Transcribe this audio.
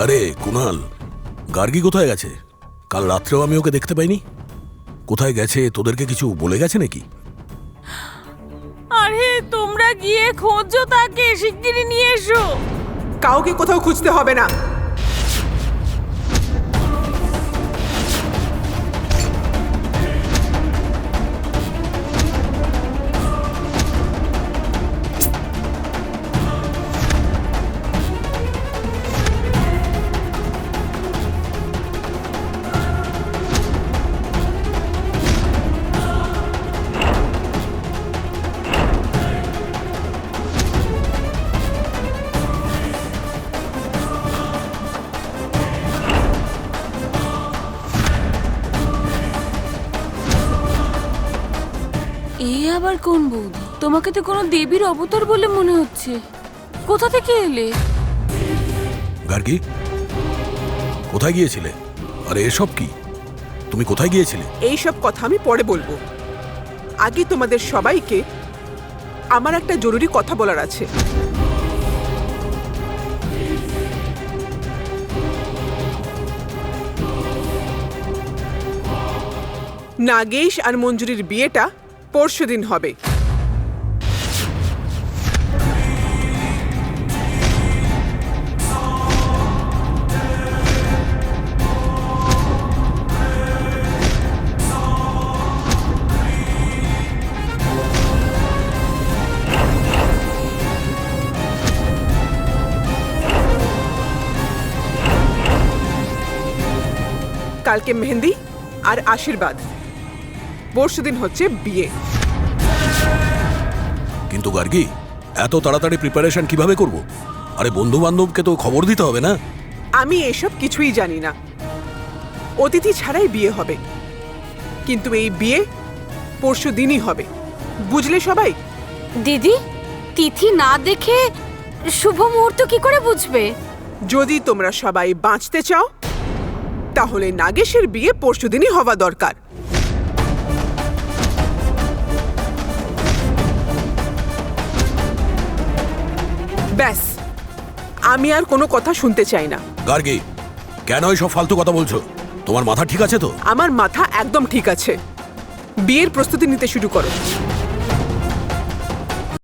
আরে কুনাল, গার্গী কোথায় গেছে? কাল রাত্রেও আমি ওকে দেখতে পাইনি। কোথায় গেছে, তোদেরকে কিছু বলে গেছে নাকি? আরে তোমরা গিয়ে খোঁজো তাকে, শিগগিরই নিয়ে এসো। কাউকে কোথাও খুঁজতে হবে না। এ আবার কোন বৌদি? তোমাকে তো কোনো দেবীর অবতার বলে মনে হচ্ছে। কোথা থেকে এলে? গার্গী, কোথায় গিয়েছিলে? আরে এসব কি? তুমি কোথায় গিয়েছিলে? এই সব কথা আমি পরে বলবো। আগে তোমাদের সবাইকে আমার একটা জরুরি কথা বলার আছে। নাগেশ আর মঞ্জুরির বিয়েটা পরশুদিন হবে। কালকে মেহেন্দি আর আশীর্বাদ, পরশুদিন হচ্ছে বিয়ে। কিন্তু গার্গী, এত তাড়াতাড়ি প্রিপারেশন কিভাবে করব? আরে বন্ধু বান্ধবকে তো খবর দিতে হবে না? আমি এসব কিছুই জানি না। অতিথি ছাড়াই বিয়ে হবে, কিন্তু এই বিয়ে পরশু দিনই হবে, বুঝলে সবাই? দিদি, তিথি না দেখে শুভ মুহূর্ত কি করে বুঝবে? যদি তোমরা সবাই বাঁচতে চাও তাহলে নাগেশের বিয়ে পরশু দিনই হওয়া দরকার। ব্যাস, আমি আর কোনো কথা শুনতে চাই না। গার্গী, কেন এসব ফালতু কথা বলছো? তোমার মাথা ঠিক আছে তো? আমার মাথা একদম ঠিক আছে। বিয়ের প্রস্তুতি নিতে শুরু করো।